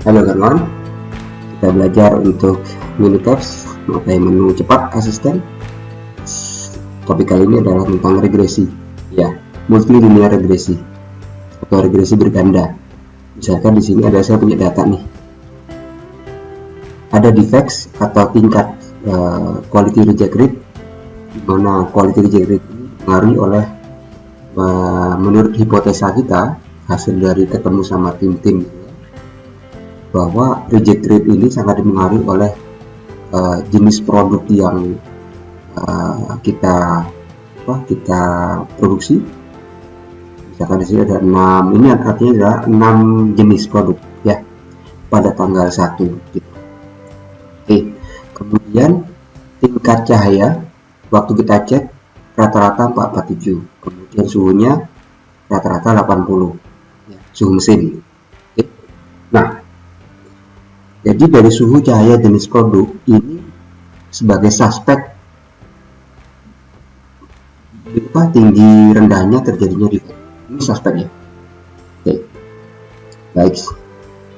Halo kawan, kita belajar untuk Minitabs memakai menu cepat asisten. Topik kali ini adalah tentang regresi, ya, multilinear regresi atau regresi berganda. Misalkan di sini saya punya data nih, ada defects atau tingkat quality reject rate, di mana quality reject rate ini dipengaruhi oleh menurut hipotesa kita hasil dari ketemu sama tim-tim, bahwa reject rate ini sangat dipengaruhi oleh jenis produk yang kita produksi. Misalkan di sini ada 6, ini artinya adalah 6 jenis produk ya pada tanggal 1 gitu. Oke, kemudian tingkat cahaya waktu kita cek rata-rata 447, kemudian suhunya rata-rata 80 ya, suhu mesin. Oke. Nah, jadi dari suhu, cahaya, jenis produk ini sebagai suspek tinggi rendahnya terjadinya defect. Ini suspeknya. Oke. Baik.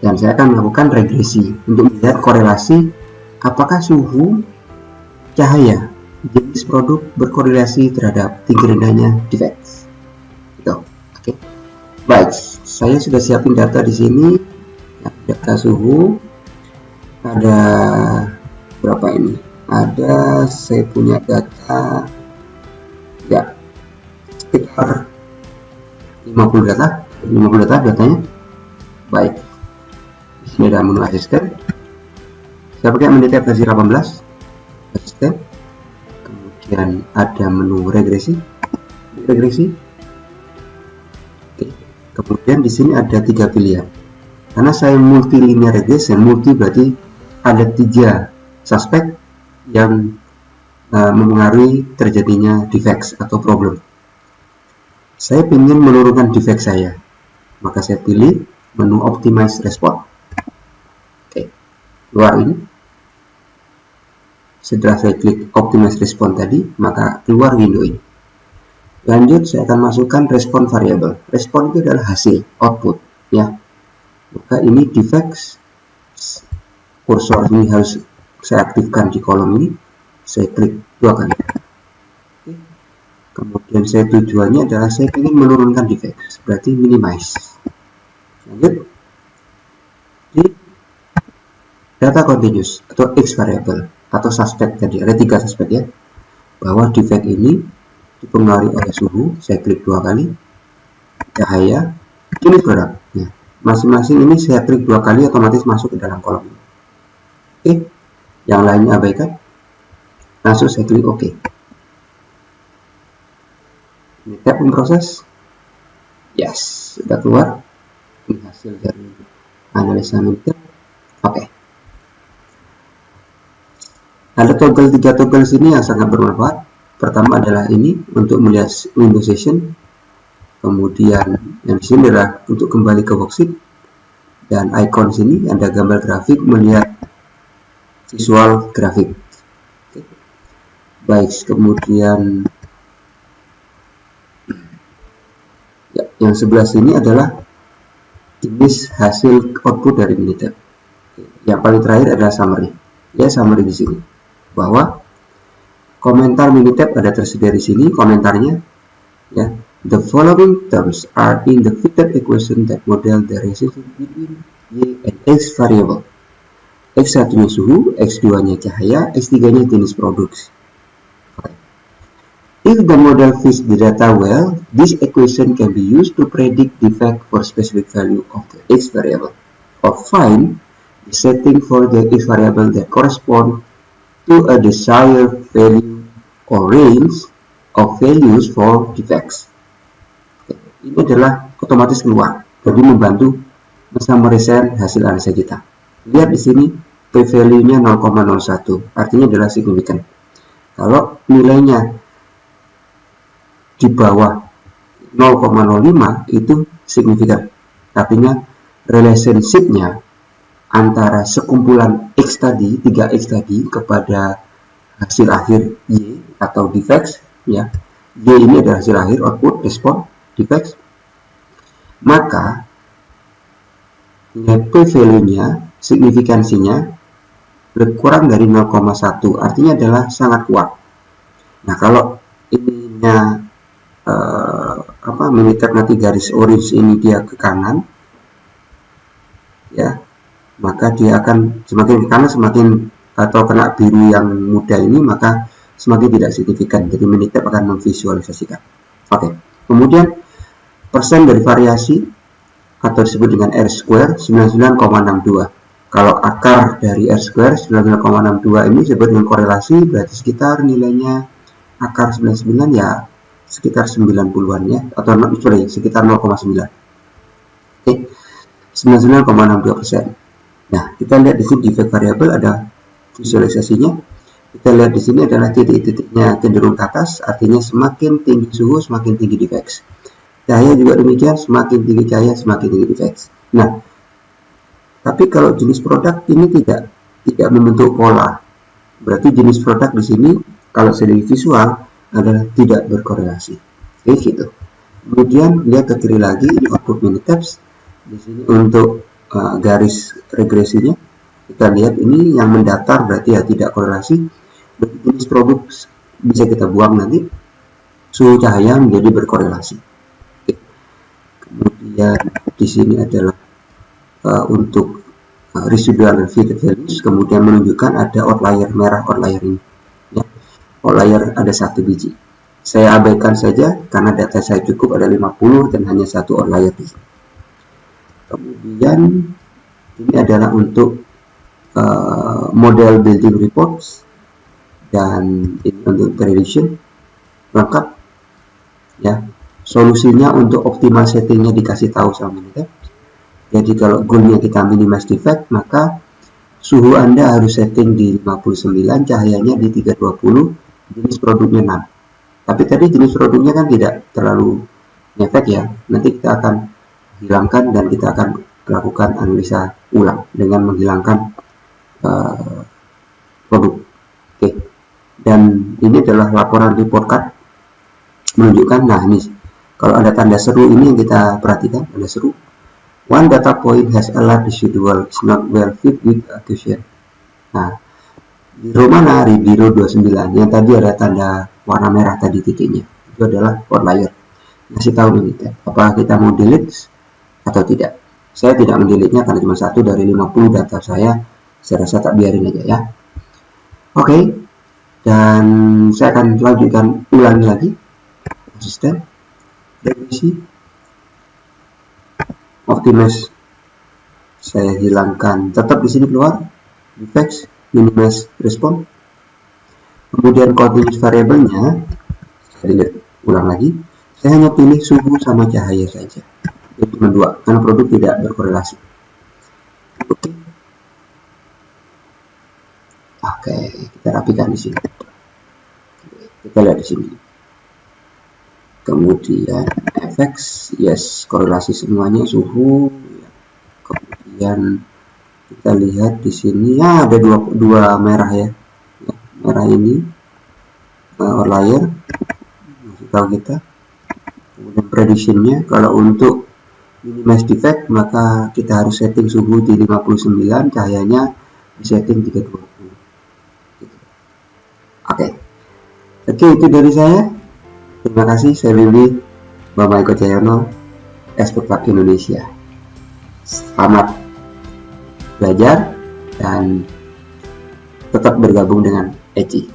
Dan saya akan melakukan regresi untuk melihat korelasi apakah suhu, cahaya, jenis produk berkorelasi terhadap tinggi rendahnya defect. Gitu. Oke. Baik, saya sudah siapin data di sini. Data suhu ada berapa ini? Ada, saya punya data ya sekitar 50 data datanya. Baik, di sini ada menu asisten. Saya pakai Minitab versi 18 asisten. Kemudian ada menu regresi. Oke. Kemudian di sini ada 3 pilihan. Karena saya multilinear regresi, multi berarti ada 3 suspek yang mempengaruhi terjadinya defects atau problem. Saya ingin menurunkan defect saya, maka saya pilih menu optimize response. Oke, keluar ini. Setelah saya klik optimize response tadi, maka keluar window ini. Lanjut, saya akan masukkan respon variable. Respon itu adalah hasil output ya. Maka ini defects, kursor ini harus saya aktifkan di kolom ini. Saya klik 2 kali. Oke. Kemudian saya tujuannya adalah saya ingin menurunkan defects, berarti minimize. Lanjut di data continuous atau X variable atau suspek tadi, ada 3 suspek ya, bahwa defect ini dipengaruhi oleh suhu. Saya klik 2 kali, cahaya, jenis produk ya. Masing-masing ini saya klik 2 kali, otomatis masuk ke dalam kolom ini. Oke, yang lainnya abaikan. Langsung saya klik OK. Ini tab memproses. Yes, sudah keluar. Ini hasil dari analisa Minitab. Oke. Ada toggle 3 toggle sini yang sangat bermanfaat. Pertama adalah ini untuk melihat window session. Kemudian yang di sini adalah untuk kembali ke worksheet. Dan icon sini ada gambar grafik, melihat visual grafik. Baik, kemudian ya, yang sebelah sini adalah jenis hasil output dari Minitab. Yang paling terakhir adalah summary. Ya, summary di sini bahwa komentar Minitab ada tersedia di sini komentarnya. Ya, the following terms are in the fitted equation that model the relationship between Y and X variable. X1-nya suhu, X2-nya cahaya, X3-nya jenis produksi. If the model fits the data well, this equation can be used to predict defect for specific value of the X variable, or find the setting for the X variable that correspond to a desired value or range of values for defects. Ini adalah otomatis keluar, jadi membantu mensummarize hasil analisa kita. Lihat di sini p-value-nya 0,01, artinya adalah signifikan. Kalau nilainya di bawah 0,05 itu signifikan, artinya relationship-nya antara sekumpulan X tadi, 3X tadi kepada hasil akhir Y atau defects ya. Y ini adalah hasil akhir, output, respon, defects. Maka nilai p-value-nya, signifikansinya kurang dari 0,1, artinya adalah sangat kuat. Nah, kalau ininya Minitab nanti garis orange ini dia ke kanan, ya, maka dia akan semakin ke kanan, semakin atau kena biru yang muda ini, maka semakin tidak signifikan. Jadi Minitab akan memvisualisasikan. Oke. Kemudian persen dari variasi atau disebut dengan R square 99,62. Kalau akar dari R square 99,62 ini disebut dengan korelasi, berarti sekitar nilainya akar 99 ya sekitar 90-an ya, atau sekitar 0,9. Oke, 99,62%. Nah, kita lihat di sini defect variable ada visualisasinya. Kita lihat di sini adalah titik-titiknya cenderung ke atas, artinya semakin tinggi suhu semakin tinggi defect. Cahaya juga demikian, semakin tinggi cahaya semakin tinggi defect. Nah, tapi kalau jenis produk ini tidak membentuk pola, berarti jenis produk di sini kalau segi visual adalah tidak berkorelasi. Oke, gitu. Kemudian lihat ke kiri lagi, ini output Minitabs. Di sini untuk garis regresinya, kita lihat ini yang mendatar berarti ya tidak korelasi. Jenis produk bisa kita buang nanti, suhu cahaya menjadi berkorelasi. Oke. Kemudian di sini adalah untuk residual and fitted values, kemudian menunjukkan ada outlier merah, outlier ini. Ya. Outlier ada 1 biji. Saya abaikan saja karena data saya cukup ada 50 dan hanya 1 outlier di sini. Kemudian ini adalah untuk model building reports dan ini untuk prediction lengkap ya. Solusinya untuk optimal settingnya dikasih tahu sama Minitab. Jadi kalau goalnya kita minimize defect, maka suhu Anda harus setting di 59, cahayanya di 320, jenis produknya 6. Tapi tadi jenis produknya kan tidak terlalu ngefek ya. Nanti kita akan hilangkan dan kita akan lakukan analisa ulang dengan menghilangkan produk. Oke. Dan ini adalah laporan report card menunjukkan, nah ini kalau ada tanda seru ini yang kita perhatikan, tanda seru. One data point has a large residual is not well fit with accusation. Nah, di row mana? Di row 29 yang tadi ada tanda warna merah tadi titiknya, itu adalah outlier. Ngasih tahu Minitab apakah kita mau delete atau tidak. Saya tidak mendelete-nya karena cuma 1 dari 50 data saya rasa tak biarin aja ya. Oke. Dan saya akan lanjutkan ulangi lagi konsisten revisi optimize, saya hilangkan, tetap di sini keluar defects, minimize respon. Kemudian continuous variable-nya saya lihat ulang lagi, saya hanya pilih suhu sama cahaya saja, itu cuma 2 karena produk tidak berkorelasi. Oke, kita rapikan di sini. Kita lihat di sini. Kemudian effects, yes, korelasi semuanya suhu. Kemudian kita lihat di sini ya ada dua merah ya. Merah ini outlier, masih tahu kita. Kemudian prediction-nya kalau untuk minimize defect maka kita harus setting suhu di 59, cahayanya di setting 320. Oke, itu dari saya. Terima kasih, saya Bibi, Bapak Eko Cahyono, Expert Lab Indonesia. Selamat belajar dan tetap bergabung dengan ECI.